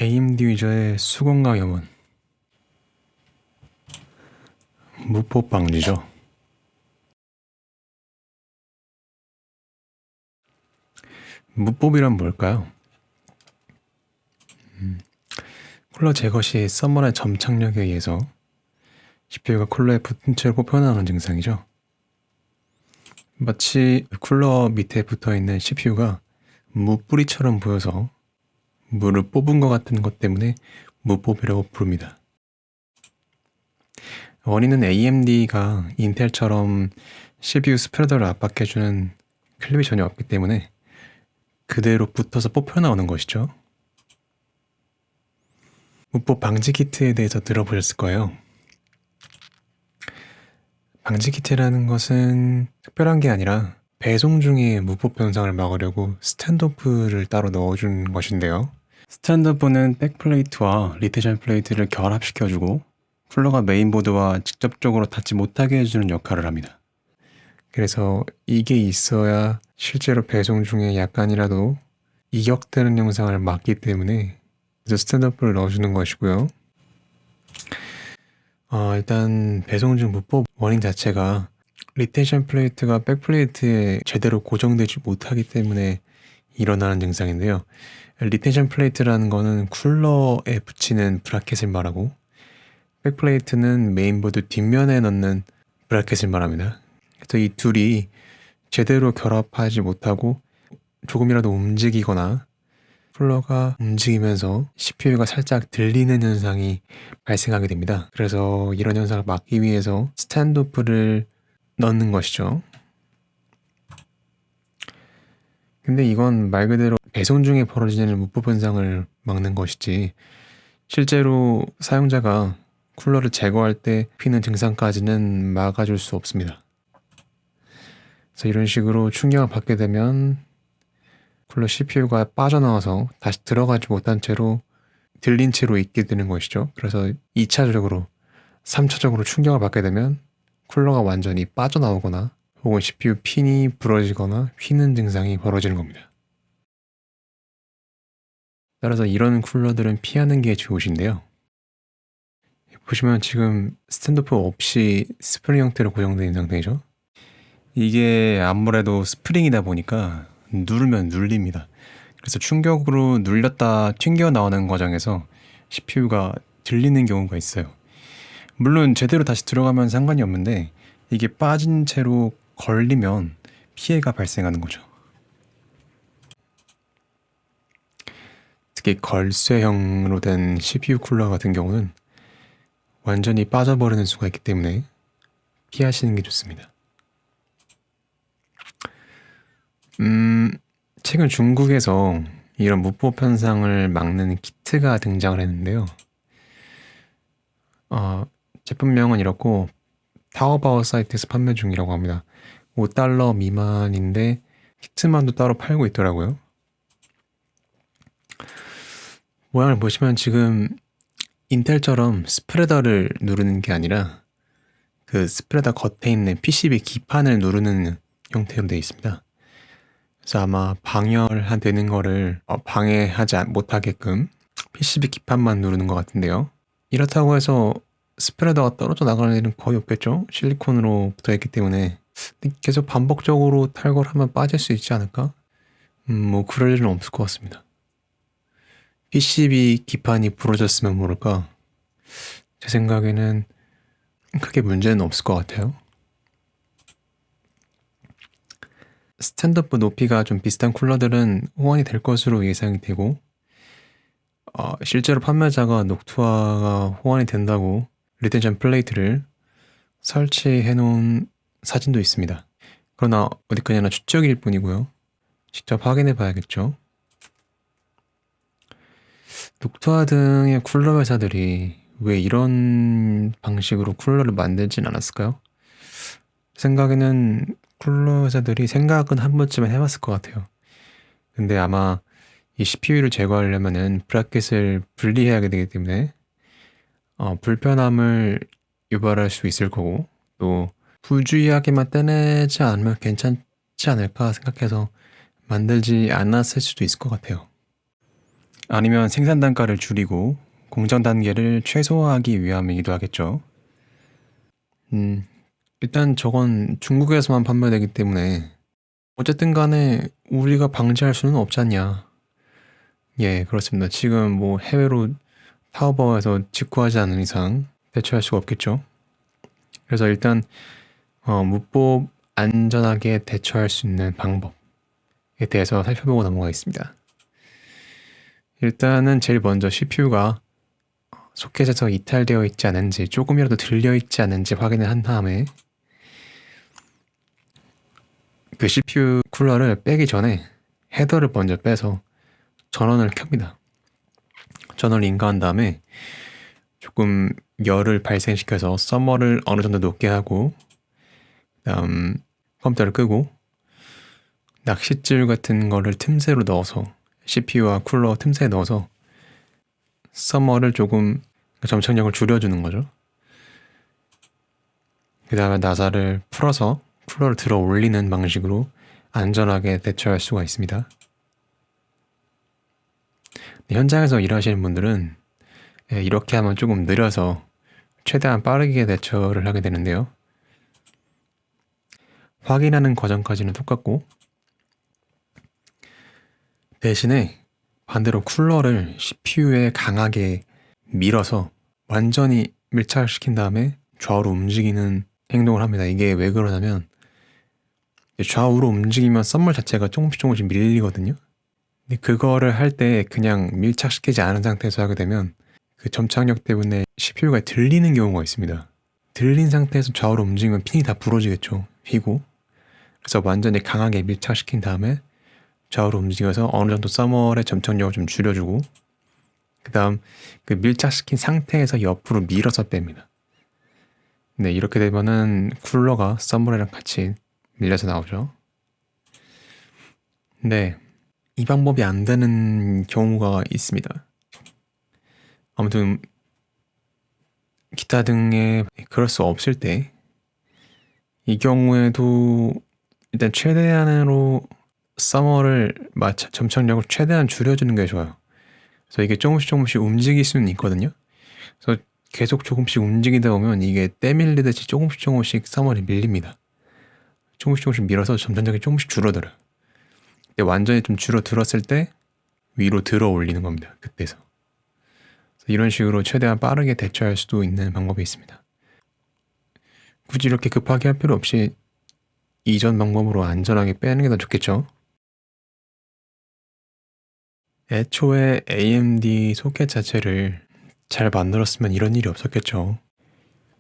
AMD 위저의 수공과 염원 무법 방지죠. 무법이란 뭘까요? 쿨러 제거 시 서머의 점착력에 의해서 CPU가 쿨러에 붙은 채로 뽑혀나오는 증상이죠. 마치 쿨러 밑에 붙어있는 CPU가 무뿌리처럼 보여서 물을 뽑은 것 같은 것 때문에 무법이라고 부릅니다. 원인은 AMD가 인텔처럼 CPU 스프레더를 압박해주는 클립이 전혀 없기 때문에 그대로 붙어서 뽑혀 나오는 것이죠. 무법 방지 키트에 대해서 들어보셨을 거예요. 방지 키트라는 것은 특별한 게 아니라 배송 중에 무법 변상을 막으려고 스탠드오프를 따로 넣어준 것인데요. 스탠드오프는 백플레이트와 리테이션 플레이트를 결합시켜주고 쿨러가 메인보드와 직접적으로 닿지 못하게 해주는 역할을 합니다. 그래서 이게 있어야 실제로 배송 중에 약간이라도 이격되는 영상을 막기 때문에 스탠드오프를 넣어주는 것이고요. 일단 배송 중 무법 원인 자체가 리텐션 플레이트가 백플레이트에 제대로 고정되지 못하기 때문에 일어나는 증상인데요. 리텐션 플레이트라는 거는 쿨러에 붙이는 브라켓을 말하고 백플레이트는 메인보드 뒷면에 넣는 브라켓을 말합니다. 그래서 이 둘이 제대로 결합하지 못하고 조금이라도 움직이거나 쿨러가 움직이면서 CPU가 살짝 들리는 현상이 발생하게 됩니다. 그래서 이런 현상을 막기 위해서 스탠드오프를 넣는 것이죠. 근데 이건 말 그대로 배송 중에 벌어지는 무법 현상을 막는 것이지 실제로 사용자가 쿨러를 제거할 때 피는 증상까지는 막아줄 수 없습니다. 그래서 이런 식으로 충격을 받게 되면 쿨러 CPU가 빠져나와서 다시 들어가지 못한 채로 들린 채로 있게 되는 것이죠. 그래서 2차적으로, 3차적으로 충격을 받게 되면 쿨러가 완전히 빠져나오거나 혹은 CPU 핀이 부러지거나 휘는 증상이 벌어지는 겁니다. 따라서 이런 쿨러들은 피하는 게 좋으신데요. 보시면 지금 스탠드오프 없이 스프링 형태로 고정되어 있는 상태이죠. 이게 아무래도 스프링이다 보니까 누르면 눌립니다. 그래서 충격으로 눌렸다 튕겨 나오는 과정에서 CPU가 들리는 경우가 있어요. 물론 제대로 다시 들어가면 상관이 없는데 이게 빠진 채로 걸리면 피해가 발생하는 거죠. 특히 걸쇠형으로 된 CPU 쿨러 같은 경우는 완전히 빠져버리는 수가 있기 때문에 피하시는 게 좋습니다. 최근 중국에서 이런 무법 현상을 막는 키트가 등장을 했는데요. 제품명은 이렇고 타오바오 사이트에서 판매 중이라고 합니다. $5 미만인데 키트만도 따로 팔고 있더라고요. 모양을 보시면 지금 인텔처럼 스프레더를 누르는 게 아니라 그 스프레더 겉에 있는 PCB 기판을 누르는 형태로 되어 있습니다. 그래서 아마 방열되는 거를 방해하지 못하게끔 PCB 기판만 누르는 것 같은데요. 이렇다고 해서 스프레더가 떨어져 나가는 일은 거의 없겠죠? 실리콘으로 붙어있기 때문에 계속 반복적으로 탈거하면 빠질 수 있지 않을까? 뭐 그럴 일은 없을 것 같습니다. PCB 기판이 부러졌으면 모를까? 제 생각에는 크게 문제는 없을 것 같아요. 스탠드오프 높이가 좀 비슷한 쿨러들은 호환이 될 것으로 예상이 되고 실제로 판매자가 녹투아가 호환이 된다고 리텐션 플레이트를 설치해 놓은 사진도 있습니다. 그러나 어디까지나 추측일 뿐이고요. 직접 확인해 봐야겠죠. 녹투아 등의 쿨러 회사들이 왜 이런 방식으로 쿨러를 만들진 않았을까요? 생각에는 쿨러 회사들이 생각은 한 번쯤은 해봤을 것 같아요. 근데 아마 이 CPU를 제거하려면은 브라켓을 분리해야 되기 때문에 불편함을 유발할 수 있을 거고 또 부주의하게만 떼내지 않으면 괜찮지 않을까 생각해서 만들지 않았을 수도 있을 것 같아요. 아니면 생산 단가를 줄이고 공정 단계를 최소화하기 위함이기도 하겠죠. 일단 저건 중국에서만 판매되기 때문에 어쨌든 간에 우리가 방지할 수는 없지 않냐. 예, 그렇습니다. 지금 뭐 해외로 타오바오에서 직구하지 않는 이상 대처할 수가 없겠죠. 그래서 일단 무법 안전하게 대처할 수 있는 방법에 대해서 살펴보고 넘어가겠습니다. 일단은 제일 먼저 CPU가 소켓에서 이탈되어 있지 않은지 조금이라도 들려 있지 않은지 확인을 한 다음에 그 CPU 쿨러를 빼기 전에 헤더를 먼저 빼서 전원을 켭니다. 전원을 인가한 다음에 조금 열을 발생시켜서 서머를 어느 정도 높게 하고 그다음 컴퓨터를 끄고 낚싯줄 같은 거를 틈새로 넣어서 CPU와 쿨러 틈새에 넣어서 서머를 조금 점착력을 줄여주는 거죠. 그 다음에 나사를 풀어서 쿨러를 들어 올리는 방식으로 안전하게 대처할 수가 있습니다. 현장에서 일하시는 분들은 이렇게 하면 조금 느려서 최대한 빠르게 대처를 하게 되는데요. 확인하는 과정까지는 똑같고 대신에 반대로 쿨러를 CPU에 강하게 밀어서 완전히 밀착시킨 다음에 좌우로 움직이는 행동을 합니다. 이게 왜 그러냐면 좌우로 움직이면 썸머 자체가 조금씩 밀리거든요. 근데 그거를 할 때 그냥 밀착시키지 않은 상태에서 하게 되면 그 점착력 때문에 CPU가 들리는 경우가 있습니다. 들린 상태에서 좌우로 움직이면 핀이 다 부러지겠죠. 휘고. 그래서 완전히 강하게 밀착시킨 다음에 좌우로 움직여서 어느 정도 서머의 점착력을 좀 줄여주고 그 다음 그 밀착시킨 상태에서 옆으로 밀어서 뺍니다. 네, 이렇게 되면은 쿨러가 서머랑 같이 밀려서 나오죠. 네, 이 방법이 안 되는 경우가 있습니다. 아무튼 기타 등에 그럴 수 없을 때 이 경우에도 일단 최대한으로 서머를 점착력을 최대한 줄여주는 게 좋아요. 그래서 이게 조금씩 움직일 수는 있거든요. 그래서 계속 조금씩 움직이다 보면 이게 때밀리듯이 조금씩 서머를 밀립니다. 조금씩 밀어서 점착력이 조금씩 줄어들어요. 근데 완전히 좀 줄어들었을 때 위로 들어 올리는 겁니다. 그때서. 이런 식으로 최대한 빠르게 대처할 수도 있는 방법이 있습니다. 굳이 이렇게 급하게 할 필요 없이 이전 방법으로 안전하게 빼는 게 더 좋겠죠. 애초에 AMD 소켓 자체를 잘 만들었으면 이런 일이 없었겠죠.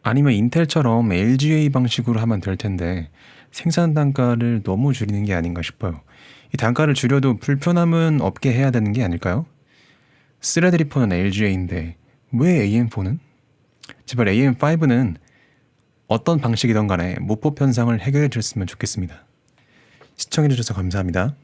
아니면 인텔처럼 LGA 방식으로 하면 될 텐데 생산 단가를 너무 줄이는 게 아닌가 싶어요. 이 단가를 줄여도 불편함은 없게 해야 되는 게 아닐까요? 스레드리퍼는 LGA인데 왜 AM4는? 제발 AM5는 어떤 방식이든 간에 무법 현상을 해결해 줬으면 좋겠습니다. 시청해 주셔서 감사합니다.